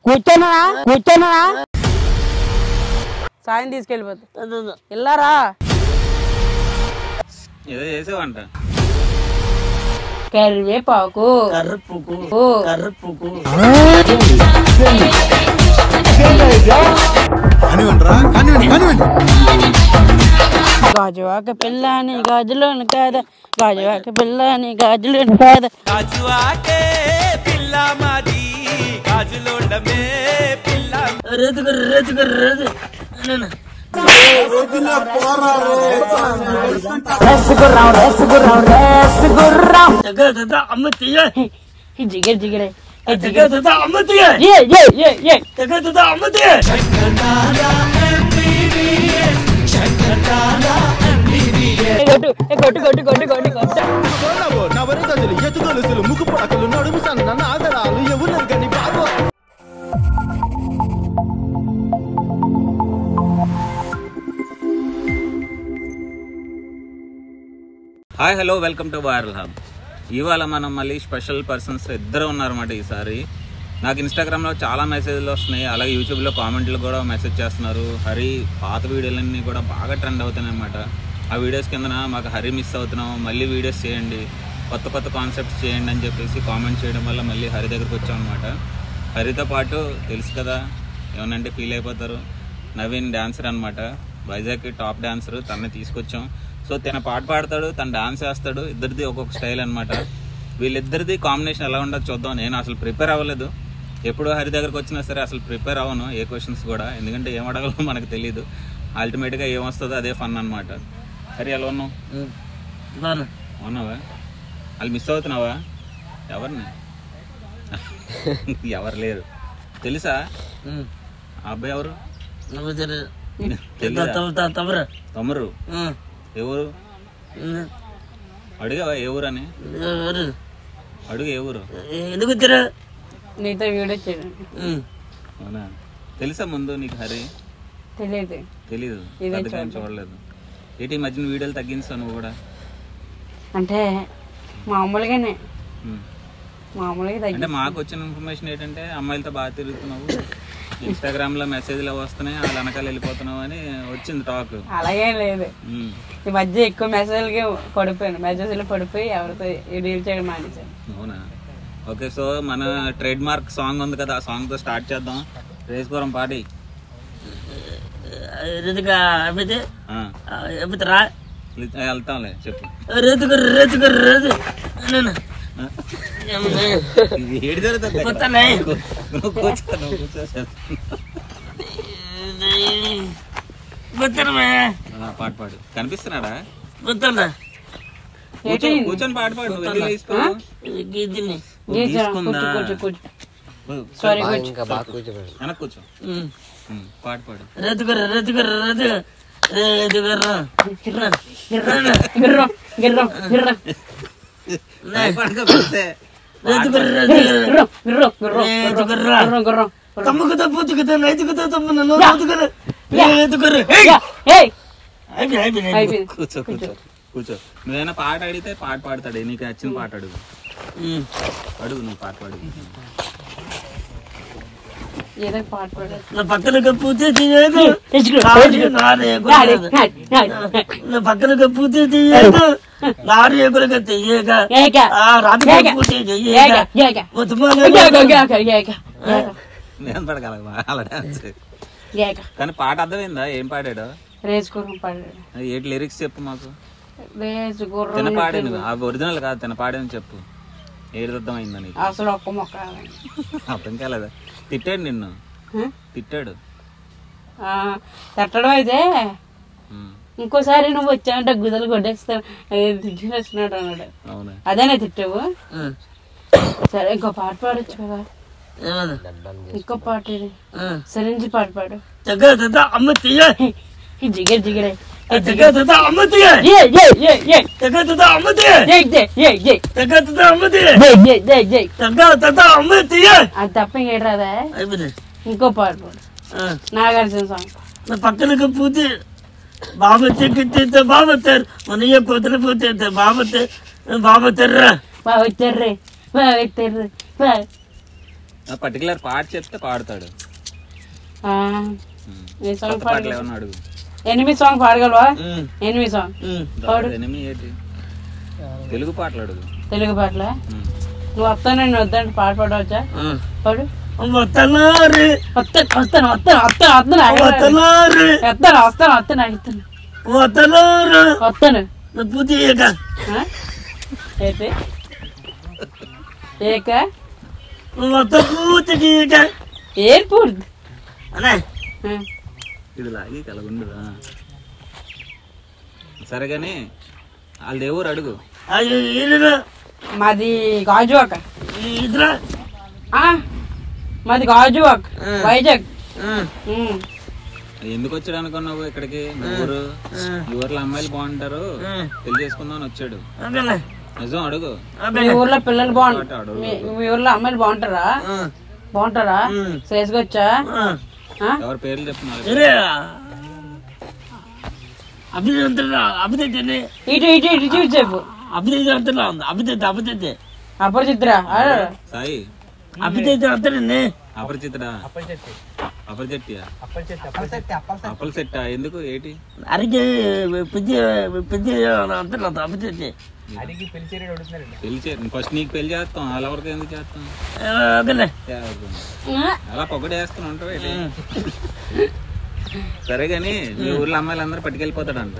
కూర్చోనా సాయం తీసుకెళ్ళిపోతా వెళ్ళారా ఏదో చేసేవంట కరివేపాకు గాజువాక పిల్లని గాజులోను కాదా గాజువాక పిల్లని గాజులోను కాదా గాజువాకే పిల్ల మాది గాజులోండమే పిల్ల జిగరే hi hello welcome to viral hub. ఇవాళ మనం మళ్ళీ స్పెషల్ పర్సన్స్ ఇద్దరు ఉన్నారన్నమాట. ఈసారి నాకు ఇన్స్టాగ్రామ్లో చాలా మెసేజ్లు వస్తున్నాయి, అలాగే యూట్యూబ్లో కామెంట్లు కూడా మెసేజ్ చేస్తున్నారు. హరి పాత వీడియోలన్నీ కూడా బాగా ట్రెండ్ అవుతున్నాయి అన్నమాట. ఆ వీడియోస్ కిందన మాకు హరి మిస్ అవుతున్నాం, మళ్ళీ వీడియోస్ చేయండి, కొత్త కొత్త కాన్సెప్ట్స్ చేయండి అని చెప్పేసి కామెంట్ చేయడం వల్ల మళ్ళీ హరి దగ్గరికి వచ్చాం అనమాట. హరితో పాటు తెలుసు కదా ఏమనంటే ఫీల్ అయిపోతారు, నవీన్ డాన్సర్ అనమాట, వైజాగ్ టాప్ డాన్సర్, తనని తీసుకొచ్చాం. సో తన పాట పాడతాడు, తను డాన్స్ చేస్తాడు, ఇద్దరిది ఒక్కొక్క స్టైల్ అనమాట. వీళ్ళిద్దరిది కాంబినేషన్ ఎలా ఉండదు చూద్దాం. నేను అసలు ప్రిపేర్ అవ్వలేదు, ఎప్పుడో హరి దగ్గరకు వచ్చినా సరే అసలు ప్రిపేర్ అవ్వను ఏ క్వశ్చన్స్ కూడా, ఎందుకంటే ఏం అడగాలో మనకు తెలియదు. అల్టిమేట్గా ఏమొస్తుందో అదే ఫన్ అనమాట. హరి ఎలా ఉన్నావు? అవునావా? వాళ్ళు మిస్ అవుతున్నావా? ఎవరిని? ఎవరు లేరు తెలుసా? ఆ అబ్బాయి ఎవరు? తమరు ఎవరు? అడిగావా ఏ ఊరు అని? అడుగు ఏ ఊరు? నీతో వీడియో చేయండి. అవునా? తెలుసా ముందు నీకు హరి? తెలీదు, అందుకని చూడలేదు. ఏంటి ఈ మధ్యన వీడియోలు తగ్గించావు నువ్వు కూడా? అంటే మామూలుగా అంటే మాకు వచ్చిన ఇన్ఫర్మేషన్ ఏంటంటే అమ్మాయిలతో బాగా తిరుగుతున్నావు, ఇన్స్టాగ్రామ్ లో మెసేజ్లు వస్తున్నాయి, వాళ్ళ వెనకాల వెళ్ళిపోతున్నావు అని వచ్చింది టాక్. అలాగే లేదు, ఈ మధ్య ఎక్కువ మెసేజ్లకి పడిపోయాను, మెసేజ్లు పడిపోయి ఎవరితో డీల్ చేయడం మానేసాను. అవునా? ఓకే, సో మన ట్రేడ్ మార్క్ సాంగ్ ఉంది కదా, ఆ సాంగ్ తో స్టార్ట్ చేద్దాం. రేసుపురం పాటి వెళ్తాంలే, చెప్పు. ఏడు జరుగుతుంది, పాట పాడు. కనిపిస్తున్నాడా? కూర్చొని పాట పాడు. నువ్వు వెళ్ళి తీసుకున్నావు వెనక్కి కూర్చో, పాట పాడు. కూర్చో కూర్చో కూర్చో. నువ్వేనా పాట అడిగితే పాట పాడతాడు, నీకు నచ్చిన పాట అడుగు. అడుగు, నువ్వు పాట పాడు. పక్కన కప్పుతే పక్కన కప్పుతే నేను పడగల అలా డాన్స్. కానీ పాట అర్థమైందా? ఏం పాడాడు? ఏంటి లిరిక్స్ చెప్పు మాకు. తిన పాడాను, అవి ఒరిజినల్ కాదు, తిన పాడాను చెప్పు. ఏది అర్థమైందా నీకు? అసలు ఒక్క మొక్క అర్థం కాలేదా? తిట్టాడు నిన్ను, తిట్టాడు. తిట్టడం అయితే ఇంకోసారి నువ్వు వచ్చావంటే గుదలు కొట్టేస్తావు వచ్చినాడు అన్నాడు. అవునా? అదేనా తిట్టావు? సరే ఇంకో పాట పాడచ్చు కదా. ఇంకో పాట ఇది సరించి పాట పాడు. జిగర్ జిగరే అది తప్ప ఇంకేట రాదా? ఇంకో పాట పాడు, నాగార్జున సాంగ్. పక్కన పూతే బాబతే బాబతారు మనయ్య పోతన పోతే బాబతారు బాబతారా బాబతారు పర్టికులర్ పాట చెప్తే పాడతాడు. ఏ సాంగ్ పాటలు ఏమన్నా అడుగు. ఎనిమి సాంగ్ పాడగలవా? ఎనిమి సాంగ్ పాడు. ఎనిమి ఏంటి? తెలుగు పాటలు అడుగు. తెలుగు పాటల నువ్వు వస్తాను నేను వద్దంటే పాట పాడవచ్చా? పాడు. వస్తాను ఎయిర్పోర్ట్ ఇది లాగి కలగుండురా. సరే కానీ వాళ్ళ ఎవరు అడుగు. మాది గాజువాక. మాది గాజువాక్ వైజాగ్. ఎందుకు వచ్చాడు అనుకున్నావు ఇక్కడికి? ఊరు ఊర్లో అమ్మాయిలు బాగుంటారు పెళ్లి చేసుకుందామని వచ్చాడు. నిజం అడుగు. మీ ఊర్లో పిల్లలు బాగుంటారు? మీ ఊర్లో అమ్మాయిలు బాగుంటారా? బాగుంటారా? చేసుకొచ్చా? ఎవరి పేర్లు చెప్తున్నారు? ఇటు ఇటు ఇటు చూసి చెప్పు. అపరిచిత్రా సాయి అపరిచితుడా? అపరిచెట్టియా? అప్పల సెట్ ఎందుకు ఏంటి? అడిగి ఫస్ట్ నీకు పెళ్లి చేస్తాం, అలా వరకు ఎందుకు చేస్తాం? అలా పొగడు వేస్తాను ఉంటావు ఏంటి? సరే గాని మీ ఊర్లో అమ్మాయిలు అందరూ పట్టుకెళ్ళిపోతాడంట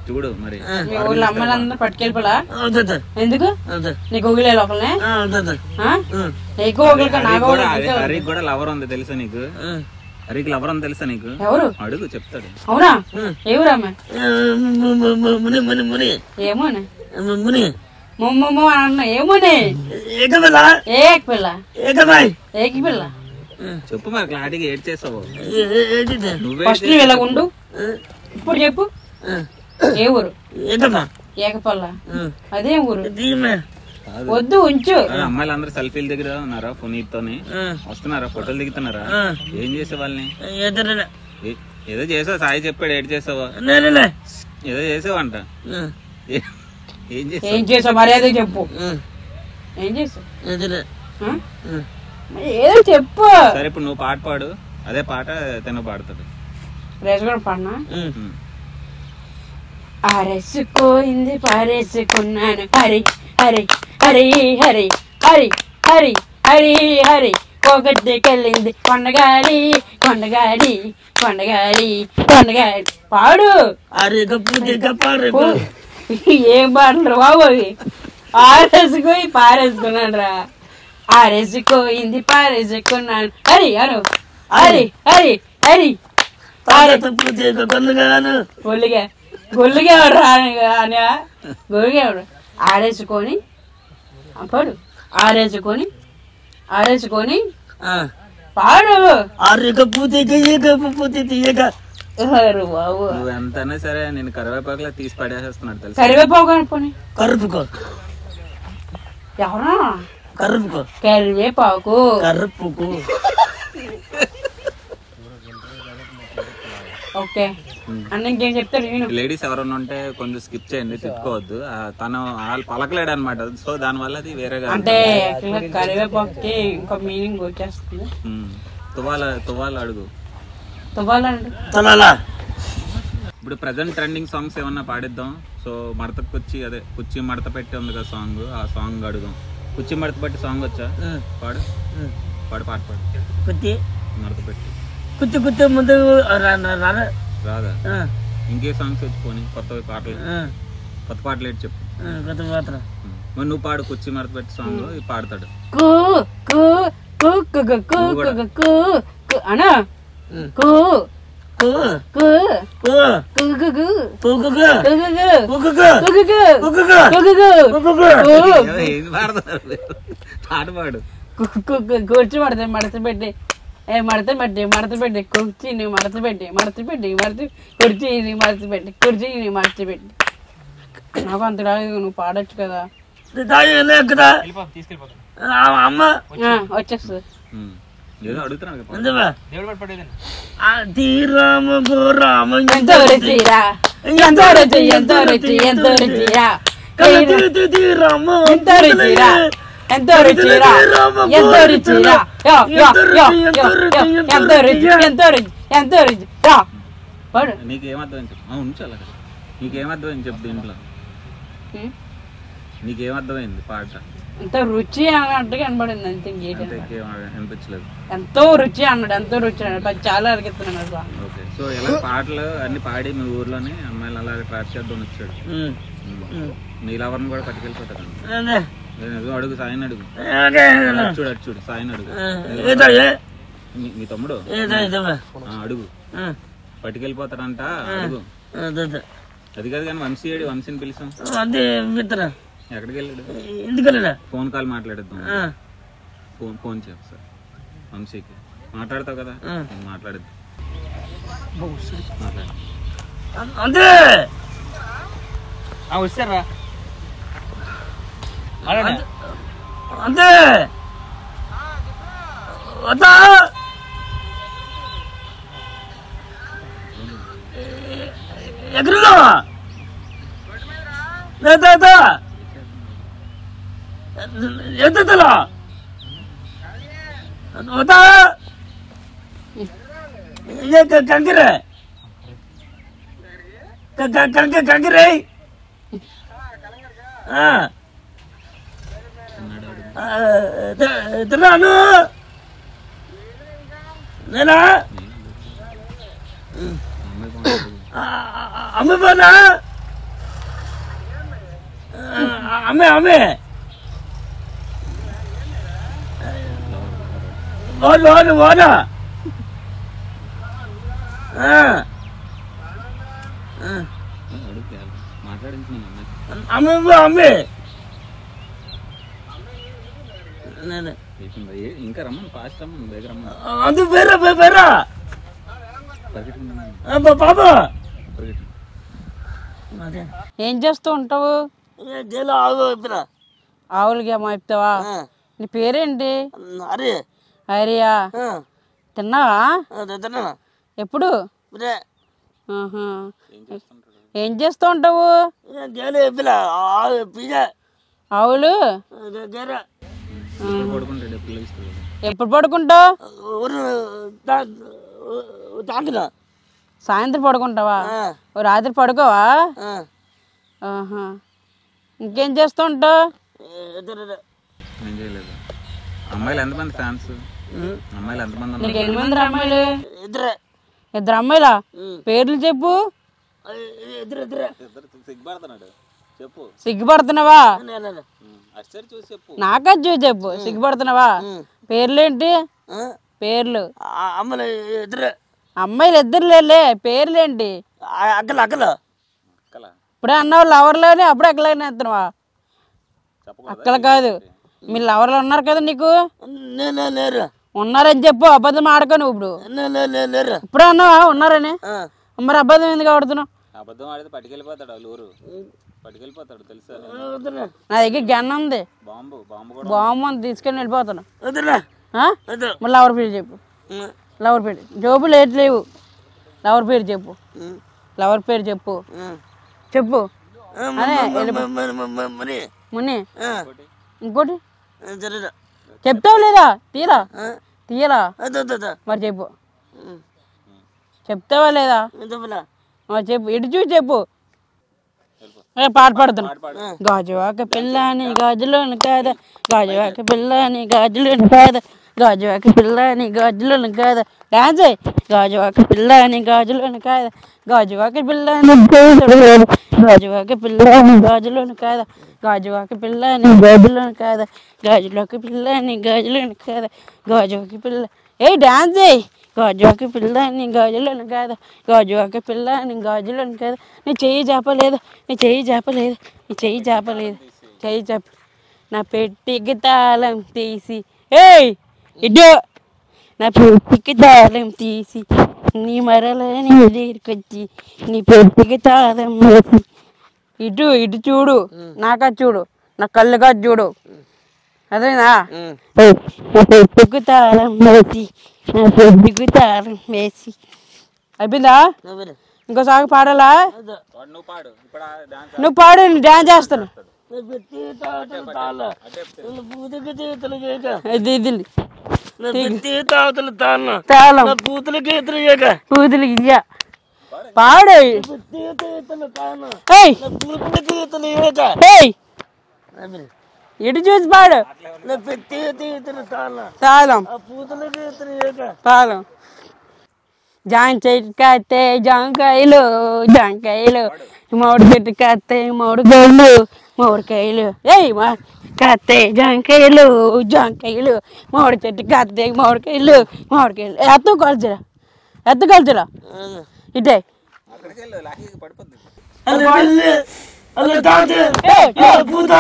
చూడు. మరి మీ ఊర్లో అమ్మాయిలందరూ పట్టుకెళ్ళిపోలా? ఎందుకు? నీకు ఊగిలే లోపలనే హరికి కూడా లవర్ ఉంది తెలుసా నీకు? హరికి లవర్ ఉంది తెలుసా నీకు? ఎవరు? అడుగు చెప్తాడు. అవునా? ఎవరు అమ్మాయి? ఏమోనే అన్న ఏమోనే ఏక పిల్ల ఏకి పిల్ల చెప్పు మరి క్లారిటీగా ఏడ్ చేసావు. ఫస్ట్ నువ్వు ఇలా ఉండు. ఇప్పుడు చెప్పు ఏ ఊరు? ఏకపల్ల. అదే ఊరు. వద్దు ఉంచు. అమ్మాయిలు అందరూ సెల్ఫీల దగ్గర ఉన్నారా? పునీత్ తోని వస్తున్నారా? ఫోటోలు దిగుతున్నారా? ఏం చేసే వాళ్ళని? ఏదో చేసావు. సాయి చెప్పాడు ఏడ్ చేసావా? ఏదో చేసావంట. ఏం చేసావు మర్యాద చెప్పు. ఏం చేసావు? ఏదో చెప్పు. సరే ఇప్పుడు నువ్వు పాట పాడు. అదే పాట తను పాడతాడు. రేసు కూడా పాడనా? ఆరేసుకోయింది పారేసుకున్నాను హరి హరి హరి హరి హరి హరి హరి హరి కోగద్దెకెళ్ళింది కొండగాడి కొండగాడి కొండగాడి కొండగాడి. పాడు. ఏం పాడరు బాబు? ఆరేసుకోయి పారేసుకున్నాడు రా. ఆరేసుకోయింది పారేసుకున్నాను హరి అను హరి హరి హరి గొల్లిగా గొల్లిగాడు గొల్లిగాడు. ఆరేసుకొని పాడు. ఆరేసుకొని ఆరేసుకొని పాడు. బాబు నువ్వు ఎంతైనా సరే నేను కరివేపాకులా తీసి పడేసేస్తున్నాడు తెలుసు. కరివేపాకు అనుకోని కరుపుకో ఎవరా? కరుపుకో కరివేపాకు కరుపుకో. ఓకే అన్న ఇంకేం చెప్తారు? లేడీస్ ఎవరన్నా ఉంటే కొంచెం స్కిప్ చేయండి, తిట్టుకోవద్దు. తను వాళ్ళు పలకలేడు అనమాట. సో దాని వల్ల అది వేరేగా అంటే కరివేపాకుకి ఇంకో మీనింగ్ వచ్చేస్తుంది. తువ్వాల అడుగు. ఇప్పుడు ప్రెసెంట్ ట్రెండింగ్ సాంగ్స్ ఏమన్నా పాడిద్దాం. సో మడతకు వచ్చి అదే కుర్చీ మడత పెట్టి ఉంది కదా సాంగ్, ఆ సాంగ్ అడుగుదాం. కుర్చీ మడత పెట్టి సాంగ్ వచ్చా? పాడు పాడు పాట పాడు. కుర్చీ మడత పెట్టి కుర్చీ కుర్చీ ముందు రాదా? ఇంకే సాంగ్స్ వచ్చిపోని కొత్త పాటలు కొత్త పాటలు ఏంటి చెప్పు. మరి నువ్వు పాడు కుర్చీ మడత పెట్టి సాంగ్ పాడతాడు. అనా పాట పాడు. కూర్చి మడత మడత పెట్టి మడత పెట్టి మడత పెట్టి కుర్చీని మడత పెట్టి మడత పెట్టి మడత కుర్చీని మడత పెట్టి కుర్చీని మడత పెట్టి. నాకు అంత రాదు, నువ్వు పాడొచ్చు కదా. వచ్చేస్తుంది. ఏదో అడుగుతున్నాను. ఎంతో రుచిరా ఎంతో రుచి ఎంతో రుచి ఎంతో రుచిరా ఎంతో రుచిరా ఎంతో రుచిరా ఎంతో రుచిరా ఎంతో రుచి ఎంతో రుచి ఎంతో రుచి రా వాడు నీకేమర్థం చెప్పు ఉంచాలి నీకేమర్థమైంది చెప్పు దీంట్లో నీకేమర్థమైంది పాట ఎంతో రుచి అన్నట్టుగా కనబడింది అంతే అనిపించలేదు ఎంతో రుచి అన్నాడు ఎంతో రుచి అన్నాడు చాలా అరిగిస్తున్నాడు ఓకే సో ఇలా పాటలు అన్ని పాడి మీ ఊర్లోనే అమ్మాయిలు అలాగే ట్రాప్ చేద్దాం వచ్చాడు నీ లవర్ని కూడా పట్టుకెళ్ళిపోతాడు అడుగు సాయిని అడుగు చూడు అటు చూడు సాయిని అడుగు మీ తమ్ముడు అడుగు పట్టుకెళ్ళిపోతాడంట అడుగు అది కాదు కానీ వంశీ ఏడు వంశీని పిలిచాం ఎక్కడికి వెళ్ళాడు ఫోన్ కాల్ మాట్లాడేద్దాం ఫోన్ చెప్పు సార్ వంశీకి మాట్లాడతావు కదా మాట్లాడద్దు అంతే వస్తారా అంతే వద్దా ఎక్కడున్నా ఎంత వద్దా కంకరే కంకరే తిన్నాను నేనా అమ్మిపోనా అమ్మే ఓనా అమ్మే ఇంకా రమ్మను ఫాస్ట్ రమ్మను దగ్గర అందు పేరా బాబా ఏం చేస్తూ ఉంటావు ఆవులకి ఏమో చెప్తావా నీ పేరేంటి హరియా తిన్నావా ఎప్పుడు ఏం చేస్తూ ఉంటావు ఆవులు ఎప్పుడు పడుకుంటావు సాయంత్రం పడుకుంటావా రాత్రి పడుకోవా ఇంకేం చేస్తూ ఉంటావు అమ్మాయిలు ఎంతమంది ఫ్యాన్స్ అమ్మాయిలు ఎంతమంది నీకు ఎన్ని మంది అమ్మాయిలు ఇద్దరు అమ్మాయిలా పేర్లు చెప్పు సిగ్గుపడుతున్నావా నాకా చూసి చెప్పు సిగ్గుపడుతున్నావా పేర్లేంటి పేర్లు అమ్మాయిలు ఇద్దరు లేలే పేర్లేంటి ఇప్పుడే అన్నావు లవర్లోనే అప్పుడే అక్కలనే ఎత్తున్నావా అక్కలు కాదు మీ లవర్లు ఉన్నారు కదా నీకు ఉన్నారని చెప్పు అబద్ధం ఆడుకో నువ్వు ఇప్పుడు అన్నావా ఉన్నారని మరి అబద్ధం ఎందుకు ఆడుతున్నావు అబద్ధం ఆడితే పట్టుకెళ్ళిపోతాడు వాళ్ళు ఊరు పట్టుకెళ్ళిపోతాడు తెలుసా నా దగ్గర గన్ ఉంది బాంబు తీసుకొని వెళ్ళిపోతాను మరి లవర్ పేరు చెప్పు లవర్ పేరు జోబులు ఏటి లేవు లవర్ పేరు చెప్పు లవర్ పేరు చెప్పు చెప్పు అదే ముని ఇంకోటి చెప్తావు లేదా తీయరా మరి చెప్పు చెప్తావా లేదా చెప్పు ఇటు చూసి చెప్పు పాట పాడుతున్నా గాజువాక పిల్లని గాజులోను కాదా గాజువాక పిల్లని గాజులోను కాదా గాజువాక పిల్లని గాజులోను కాదా డాన్స్ అయ్యి గాజువాక పిల్లని గాజులోను కాదా గాజువాక పిల్లని గాజువాక పిల్లని గాజులోను కాదా గాజువాక పిల్లని గాజులోను కాదా గాజువాక పిల్లని గాజులోను కాదా గాజువాక పిల్ల ఏ డాన్స్ అయ్యి గాజువాక పిల్లని గాజులోను కాదా గాజువాక పిల్లని గాజులోను కాదా నీ చెయ్యి చేపలేదు చెయ్యి చేప నా పెట్టికి తాళం తీసి ఏయ్ ఇడ్డు నా పెట్టికి తాళం తీసి నీ మరలని దగ్గరికొచ్చి నీ పెట్టికి తాళం వేసి ఇటు చూడు నాకా చూడు నా కళ్ళుగా చూడు అదేనా నా పెట్టికి తాళం వేసి నా పెట్టికి తాళం వేసి అయిపోయిందా ఇంకోసారి పాడాలా నువ్వు పాడు డాన్స్ చేస్తాను పెట్టి తాతల పూతకి చేతులు చేయక ఇది పెట్టి తాతలు తాన తాళం పూతలకి ఎదురు చేయక పూతులకి ఇయ్య పాడు పెట్టి చేతులు తాన ఏయ్ పూతలకి చేతులు చేయక ఏయ్ ఎటు చూసి పాడు పెట్టి చేతులు తాన తాళం పూతలకి ఎదురు చేయక తాళం జాన్ చెట్టు కత్తే జాంకాయలు జాంకాయలు మామిడి చెట్టు కత్తే మామిడికాయలు ఏయ్ మా కత్తే జాంకాయలు జాంకాయలు మామిడి చెట్టు కత్తే మామిడికాయలు ఎత్తు కొలుచురా ఇటే అలా తాత పూత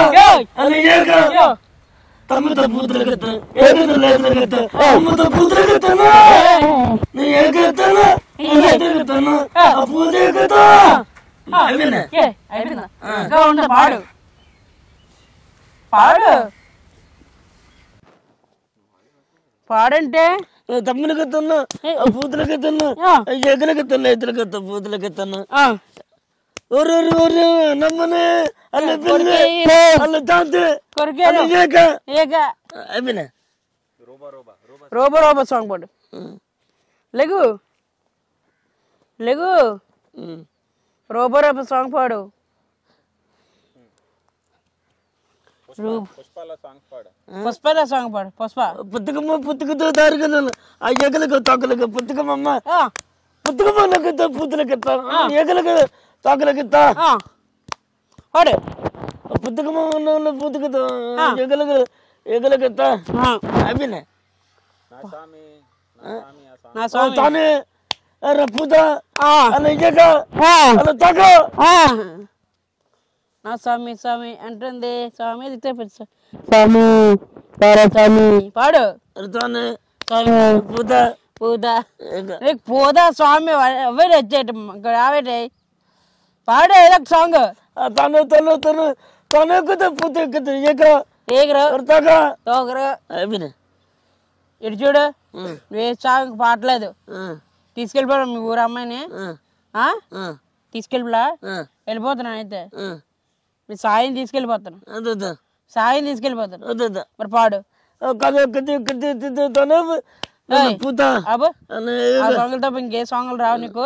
అలా ఏక తమ్ముతో పూతలకెత్త ఏకతలు ఎదురుకెత్త అమ్మతో పూతలకెత్తనా నీ ఏకెత్తనా ఎదురుకెత్తనా ఆ పూత ఏకెత్తా పాడు పాడు పాడంటే తమ్ములకెత్తన్నా ఆ పూతలకెత్తన్నా ఏకలకెత్తన్నా ఎదురుకెత్త పూతలకెత్తన్నా ఒర్రు ఒర్రు నమ్మనే అల్ల పిల్ల అల్ల తాత కొరికేరు ఏక ఏక అయిపోయినా రోబో సాంగ్ పాడు లెగు రోబో సాంగ్ పాడు పుష్పల సాంగ్ పాడు పుష్ప పుత్తకతో దారికలు ఆ ఏకలకు తొక్కలకు పుత్తకమ్మ పుత్తకమ్మలకు పూతలకెత్తా ఏకలకు తొక్కలకెత్తా పాడు పుత్తకమ్మ ఉన్న పూతకతో ఏకలకెత్తా అయిపోయినా నా స్వామి తానే పూత అలా ఏక అలా తొక్క నా స్వామి స్వామి అంటుంది స్వామి స్వామి స్వామి పాడు తానే స్వామి పూత పూత నీకు పూత స్వామి అవే వచ్చేట రావేటే పాడు ఏదో సాంగ్ తను తను తను తనెక్కుత పూత ఎక్కుత ఏక ఏకరు తొక్క తోకరు అయిపోయినా ఇటు చూడు నువ్వు సాంగ్ పాడలేదు తీసుకెళ్ళిపోయాడు మీ ఊరు అమ్మాయిని తీసుకెళ్ళిపోలా వెళ్ళిపోతున్నాను అయితే మీ సాయం తీసుకెళ్ళిపోతాను సాయం తీసుకెళ్ళిపోతాను మరి పాడు పూత అబ్బు ఆ సాంగులు తప్ప ఇంకే సాంగులు రావు నీకు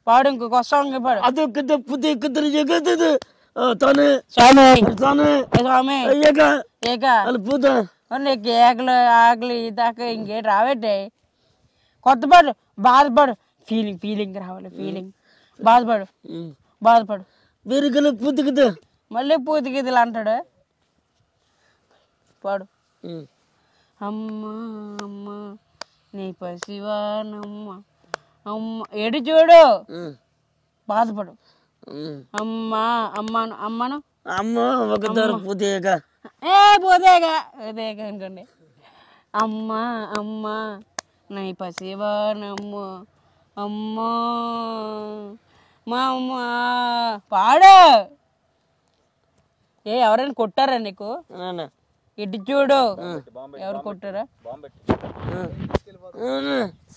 పాడు ఇంకొక సాంగ్ పాడు అది పూత ఎక్కుతారు ఎక్కదు తనే స్వామి తనే స్వామి ఏక ఏక అది పూత నీకు ఏకలు ఆకలి దాకా ఇంకేం రావేటే కొత్త పాడు బాధపడు ఫీలింగ్ రావాలి ఫీలింగ్ బాధపడు బీరికలు పూతకితే మళ్ళీ పూతికిదిలా అంటాడు పాడు అమ్మ అమ్మ నీ పసివానమ్మ అమ్మ ఎడు చూడు బాధపడు అమ్మ అమ్మను అమ్మను అమ్మ ఒకసారి పూతేక పోతేగా అనుకోండి అమ్మ అమ్మ నీ పసివానమ్మ అమ్మ మా అమ్మ పాడు ఎవరైనా కొట్టారా నీకు ఇటు చూడు ఎవరు కొట్టారా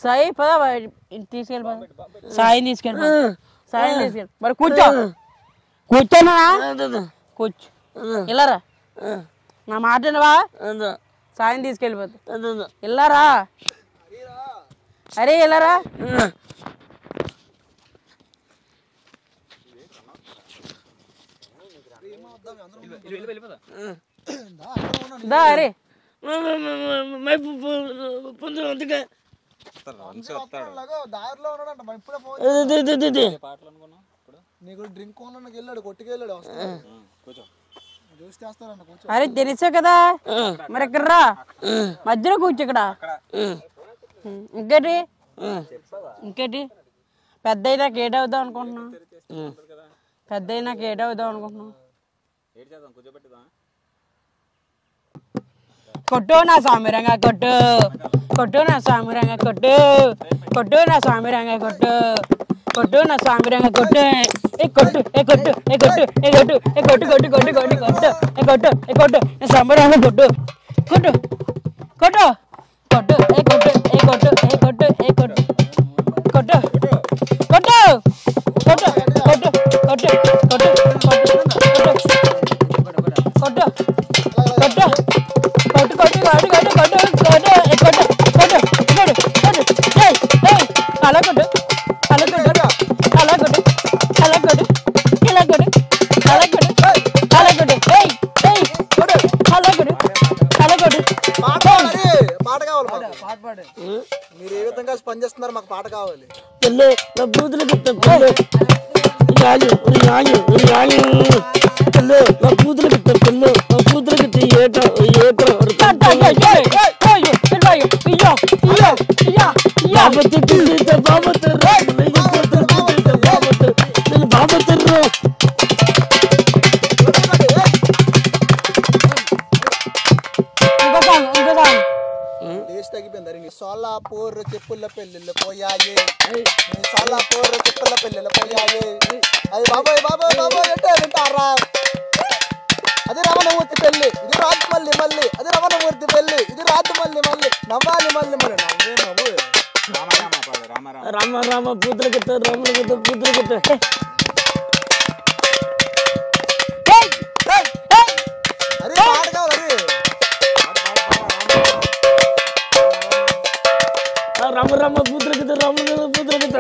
సాయి పదా తీసుకెళ్ళిపో సాయం తీసుకెళ్ళి మరి కూర్చోనా కూర్చో ఇలారా నా మాట సాయం తీసుకెళ్ళిపోతా ఇల్లారా అరే ఇలారా అరే అరే తెలుసా కదా మరి ఇక్కడ రా మధ్యలో కూర్చో ఇక్కడ ఇంకేటి పెద్ద అయినాక ఏటవుదాం అనుకుంటున్నావు కొట్టు నా సామిరంగా కొట్టు నా సామిరంగా కొట్టు నా సామిరంగా కొట్టు నా సామిరంగా కొట్టు కొట్టు సామిరంగా కొట్టు మీరు ఏ విధంగా స్పందిస్తున్నారు? మాకు పాట కావాలి. పిల్లు నా కూతురికి పిల్లు యాగి యాగి యాగి పిల్లు నా కూతురికి పిల్లు నా కూతురికి ఏట ఏట తగ్గిపోయింది. సోలాపూర్ చెప్పుల పెళ్ళిళ్ళు పోయాయి, సోలాపూర్ చెప్పుల పెళ్ళిళ్ళు పోయాయి. అది బాబోయ్ బాబోయ్ బాబోయ్ అంటే వింటారా? అది రమణమూర్తి పెళ్ళి, ఇది రాజమల్లి మల్లి. అది రమణమూర్తి పెళ్ళి, ఇది రాజమల్లి మల్లి. నవ్వాలి మల్లి మళ్ళీ నవ్వే నవ్వు. రామ రామ పూతులకిట్ట రాములకిట్ట పూతులకిట్ట అరే పాట కావాలి. రామ రామ పూతులకిట్ట రాముల పూతులకిట్ట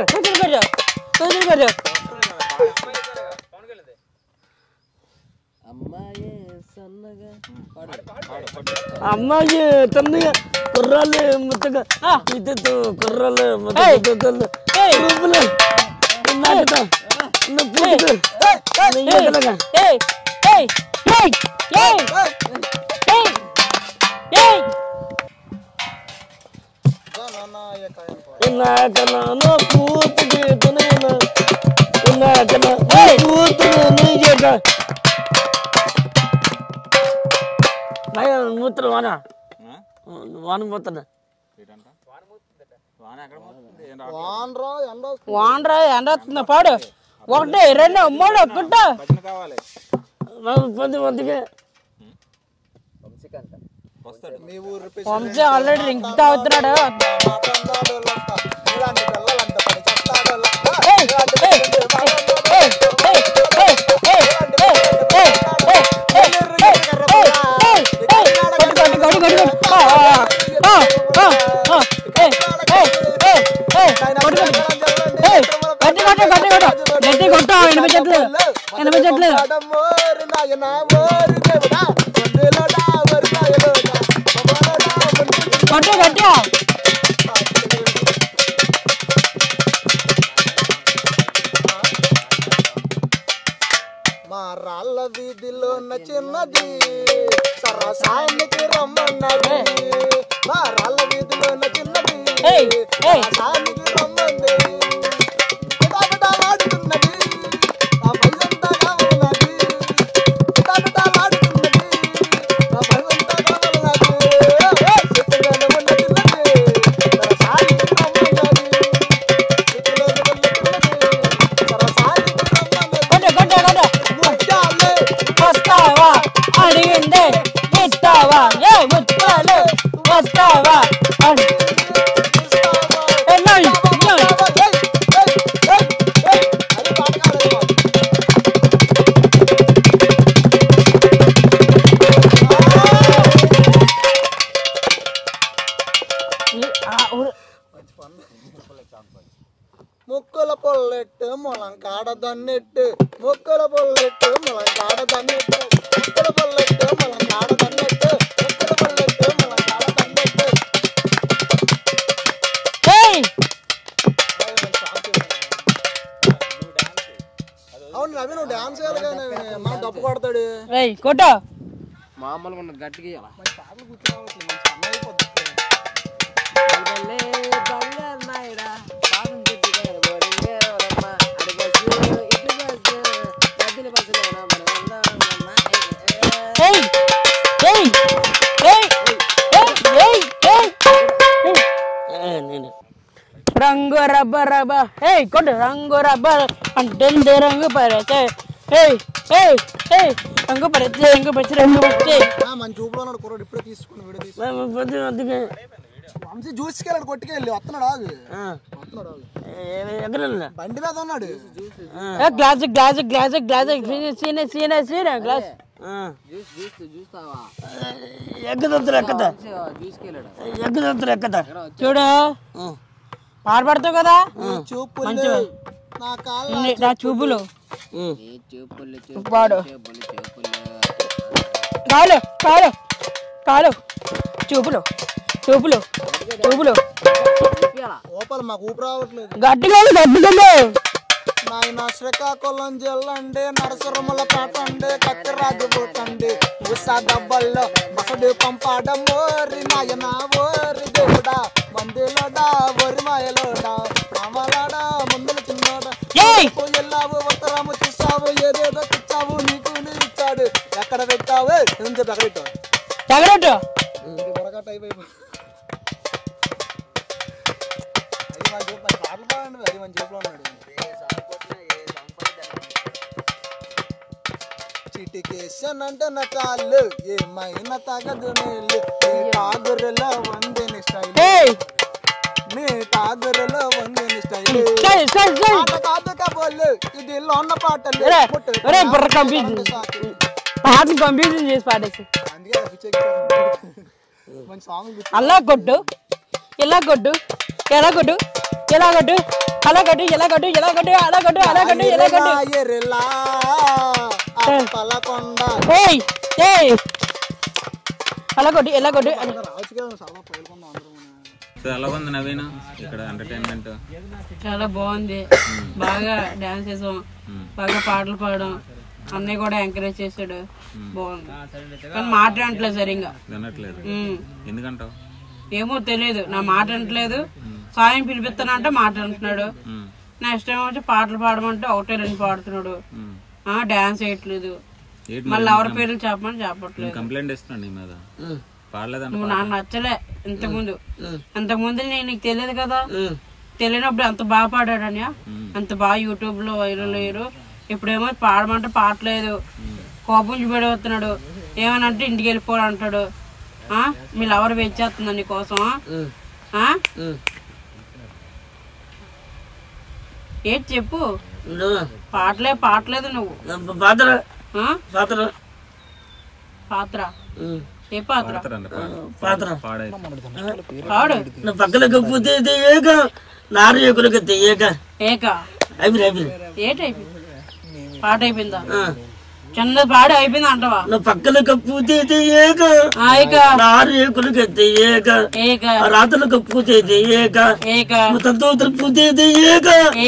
అమ్మాయి తన్నగా కుర్రాలే ముత్తగా ఇద్దరు కుర్రాలే ముత్తగా మూత్రం వాన వాన పోతున్నా వానరా ఎండ వస్తుంది పాడు. 1 2 3 గుడ్డ మందిగా వంశీ ఆల్రెడీ డ్రింక్ తాగుతున్నాడు. మా రాళ్ళ వీధిలో చిన్నది సరసానికి రమ్మన్నది. మా రాళ్ళ వీధిలో చిన్నది సరసానికి రమ్మంది. ఆడుతున్నది ఆ పైసంతా కావాలన్నది. ఆడుతున్నది ఆ పైసంతా కావాలన్నది. చిన్నది సరసానికి రమ్మన్నది. వస్తావా అడిగిందే ఇస్తావా? ఏ ముచ్చాలు వస్తావా? ముక్కల పొల్లెట్టు మొలం కాడ దన్నెట్టు, ముక్కల పొల్లెట్టు మొలం కాడ దన్నెట్టు, ముక్కల పొల్లెట్టు మొలం కాడ దన్నెట్టు, ముక్కల పొల్లెట్టు మొలం కాడ దన్నెట్టు. అవును రవి, నువ్వు డాన్స్ చేయాలి కానీ మా డప్పు కొడతాడు. కొట్టు మామూలుగా ఉన్న గట్టిగా రంగు రబ్బ రబ్బ కొట్టు రంగు రబ్బ అంటే రంగు పరచే రంగు పరచే రంగు పరచే రంగు పరచే. మన చూపులో ఉన్నాడు కుర్రాడు, ఇప్పుడే తీసుకుని వీడియో తీసుకుని వంశీ జ్యూస్కెళ్ళాడు, కొట్టుకెళ్ళి వస్తున్నాడు. వస్తున్నాడు బండి మీద ఉన్నాడు. గ్లాస్ గ్లాస్ గ్లాస్ గ్లాస్ సీనే సీనే సీనే గ్లాస్ చూడు మాట్లాడుతావు కదా నా చూపులు పాడు కాలు కాలు కాలు చూపులు చూపులు చూపులు ఓపల మాకు ఊపు రావట్లేదు. గట్టిగా గట్టిగా నాయన శ్రీకాకుళం జిల్లండి, నరసరముల పేటండి, కత్తిరాజు పోతండి, ఉషా డబ్బల్లో బసడి పంపాడం ఓరి నాయన ఓరి దేవుడా, మందిలోడా ఓరి మాయలోడా, రామలాడా ముందులు తిన్నోడా, వెళ్ళావు ఉత్తరము చూసావు, ఏదేదో తెచ్చావు, నీకు ఇచ్చాడు, ఎక్కడ పెట్టావు ఏం చెప్పి ఎక్కడ పెట్టావు బొరగట్టు అయిపోయి పాటలు పాడండి. అది మన జేబులో ఉన్నాడు. చిటికేషన్ అంటే నా కాళ్ళు ఏమైనా తగదు నీళ్ళు, నీ టాగురులో వందిని స్టైల్, నీ టాగురులో వందిని స్టైల్, పాట కాదు కాబోళ్ళు ఇది లోన్న పాటలు కంప్యూటర్ చేసి పాడేసి అందుకే మంచి సాంగ్. అలా కొట్టు ఇలా కొట్టు ఎలా కొట్టు ఎలా కొట్టు అలా కొట్టు ఎలా కొట్టు ఎలా కొట్టు అలా కొట్టు అలా కొట్టు ఎలా కొట్టు అలా కొట్టు ఎలా కొట్టు. ఎలా ఉంది నవీన్ ఇక్కడ ఎంటర్టైన్మెంట్? చాలా బాగుంది, బాగా డాన్స్ చేసాం, బాగా పాటలు పాడడం, అన్నయ్య కూడా ఎంకరేజ్ చేసాడు, బాగుంది. కానీ మాట్లాడట్లేదు సరిగ్గా, వినట్లేదు ఎందుకంటావు? ఏమో తెలియదు, నా మాట అంటలేదు. సాయం పిలిపిస్తానంటే మాట్లాడుతున్నాడు, నెక్స్ట్ టైం వచ్చి పాటలు పాడమంటే ఒకటే రెండు పాడుతున్నాడు, డాన్స్ వేయట్లేదు, మళ్ళీ ఎవరి పేర్లు చెప్పమని చెప్పట్లేదు. కంప్లైంట్ ఇస్తున్నాడు నీ మీద, నువ్వు నాకు నచ్చలే. ఇంతకుముందు నేను నీకు తెలియదు కదా, తెలియనప్పుడు ఎంత బాగా పాడాడని, అంత బాగా యూట్యూబ్ లో వైరల్ అయ్యారు. ఇప్పుడేమో పాడమంటే పాడలేదు, కోపం చూపెడుతున్నాడు, ఏమనంటే ఇంటికి వెళ్ళిపోవాలంటాడు. మీ లవర్ వెచ్చేస్తుందా నీ కోసం? ఏంటి చెప్పు, పాటలేదు నువ్వు. పాత్ర ఏ పాత్ర పాడు ఏక ఏటైపోయింది పాట అయిపోయిందా? చిన్న పాడు అయిపోయింది అంటవా? పక్కన కప్పుతే రాతలు కప్పుతే తంతోతలు పూతే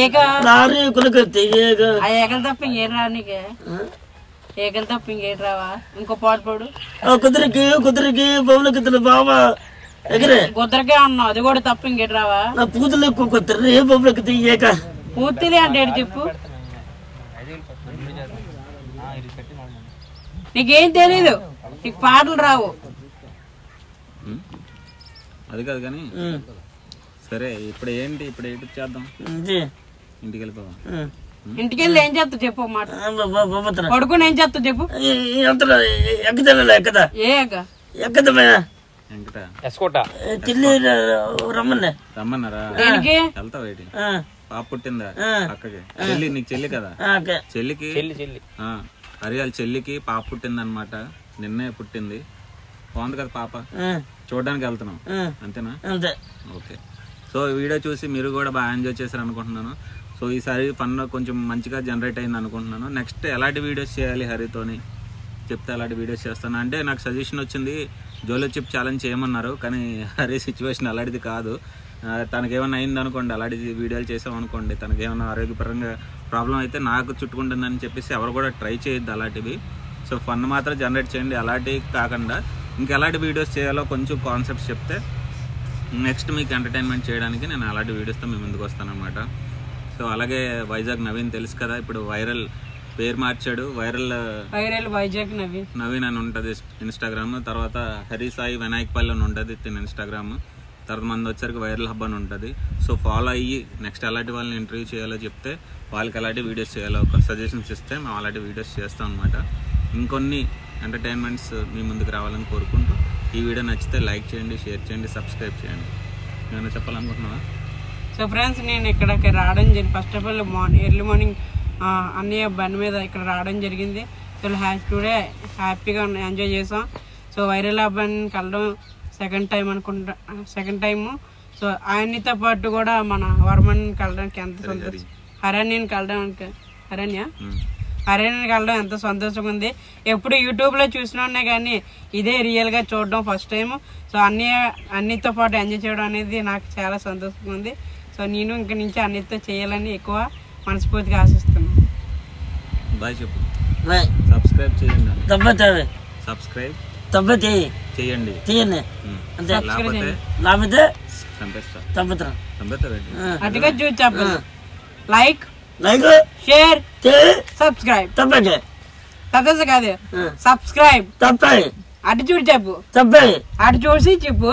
ఏకలు తప్ప ఇంకేం రా నీకే? ఏకలు తప్ప ఇంకేం రావా? ఇంకో పాటు పాడు. కుదిరికి బొమ్మలకి బావా ఎగరే కుదరకే అన్నావు, అది కూడా తప్ప ఇంకేం రావా? నా పూతలు ఎక్కువ కుదరి బొమ్మలకి తీయక పూర్తిలే అంటే ఏంటి చెప్పు? నీకేం తెలీదు, నీకు పాటలు రావు. అది కాదు కానీ సరే, ఇప్పుడు ఏంటి చేద్దాం? ఇంటికి వెళ్ళిపోదాం. ఇంటికి వెళ్ళి ఏం చేస్తావు చెప్పు మాట. పడుకుని ఏం చేస్తావు చెప్పు. రమ్మన్నారా? వెళ్తావు ఏంటి? పాప పుట్టిందా అక్కకి? చెల్లి నీకు చెల్లి కదా, చెల్లికి హరియాల చెల్లికి పాప పుట్టింది అనమాట, నిన్నే పుట్టింది. బాగుంది కదా పాప, చూడడానికి వెళ్తున్నాం అంతేనా? ఓకే. సో వీడియో చూసి మీరు కూడా బాగా ఎంజాయ్ చేశారు అనుకుంటున్నాను. సో ఈసారి ఫన్ కొంచెం మంచిగా జనరేట్ అయింది అనుకుంటున్నాను. నెక్స్ట్ ఎలాంటి వీడియోస్ చేయాలి హరితోని చెప్తే అలాంటి వీడియోస్ చేస్తాను. అంటే నాకు సజెషన్ వచ్చింది జోలో చిప్ ఛాలెంజ్ చేయమన్నారు, కానీ హరి సిచ్యువేషన్ అలాంటిది కాదు. తనకేమన్నా అయింది అనుకోండి, అలాంటి వీడియోలు చేసామనుకోండి, తనకేమన్నా ఆరోగ్యపరంగా ప్రాబ్లం అయితే నాకు చుట్టుకుంటుందని చెప్పేసి ఎవరు కూడా ట్రై చేయొద్దు అలాంటివి. సో ఫన్ మాత్రం జనరేట్ చేయండి, అలాంటివి కాకుండా ఇంకెలాంటి వీడియోస్ చేయాలో కొంచెం కాన్సెప్ట్స్ చెప్తే నెక్స్ట్ మీకు ఎంటర్టైన్మెంట్ చేయడానికి నేను అలాంటి వీడియోస్తో మీ ముందుకు వస్తాను అనమాట. సో అలాగే వైజాగ్ నవీన్ తెలుసు కదా, ఇప్పుడు వైరల్ పేరు మార్చాడు, వైరల్ వైజాగ్ నవీన్ అని ఉంటుంది ఇన్స్టాగ్రామ్. తర్వాత హరి సాయి వినాయకపల్లి అని ఉంటుంది ఇన్స్టాగ్రామ్. తర్వాత మంది వచ్చరికి వైరల్ హబ్ అని ఉంటుంది. సో ఫాలో అయ్యి నెక్స్ట్ ఎలాంటి వాళ్ళని ఇంటర్వ్యూ చేయాలో చెప్తే వాళ్ళకి ఎలాంటి వీడియోస్ చేయాలో ఒక సజెషన్స్ ఇస్తే మేము అలాంటి వీడియోస్ చేస్తాం అనమాట. ఇంకొన్ని ఎంటర్టైన్మెంట్స్ మీ ముందుకు రావాలని కోరుకుంటూ ఈ వీడియో నచ్చితే లైక్ చేయండి, షేర్ చేయండి, సబ్స్క్రైబ్ చేయండి. ఏమైనా చెప్పాలనుకుంటున్నావా? సో ఫ్రెండ్స్, నేను ఇక్కడికి రావడం జరిగింది. First of all early morning అన్నయ్య బండి మీద ఇక్కడ రావడం జరిగింది. సో టుడే హ్యాపీగా ఎంజాయ్ చేసాం. సో వైరల్ హబ్ అని కలడం సెకండ్ టైము. సో ఆయనతో పాటు కూడా మన వర్మన్ కలడానికి ఎంత సంతోషం, హరణ్యని కలడానికి. హరణ్య అరేనాకి వెళ్ళడం ఎంతో సంతోషంగా ఉంది. ఎప్పుడు యూట్యూబ్లో చూసినా కానీ ఇదే రియల్గా చూడడం ఫస్ట్ టైం. సో అన్నితో పాటు ఎంజాయ్ చేయడం అనేది నాకు చాలా సంతోషంగా ఉంది. సో నేను ఇంక నుంచి అన్నిటితో చేయాలని ఎక్కువ మనస్ఫూర్తిగా ఆశిస్తున్నాను. బాయ్ చెప్పు. బాయ్. సబ్స్క్రైబ్ చేయండి. తప్పదు. సబ్స్క్రైబ్ తప్పదు చేయండి. అంతే. లేకపోతే చంపుతా. అటుగా చూసి చెప్పదు. Like share subscribe. తప్పదు కాదు, సబ్స్క్రైబ్. అటు చూసి చెప్పు. అటు చూసి చెప్పు.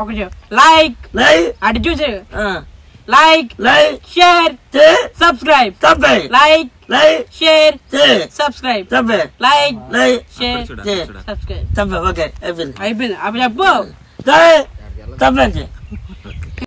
ఒక లైక్. అటు చూసి like share subscribe. Like share subscribe. Like share subscribe. Okay అయిపోయింది. అప్పుడు చెప్పు. తప్పదు.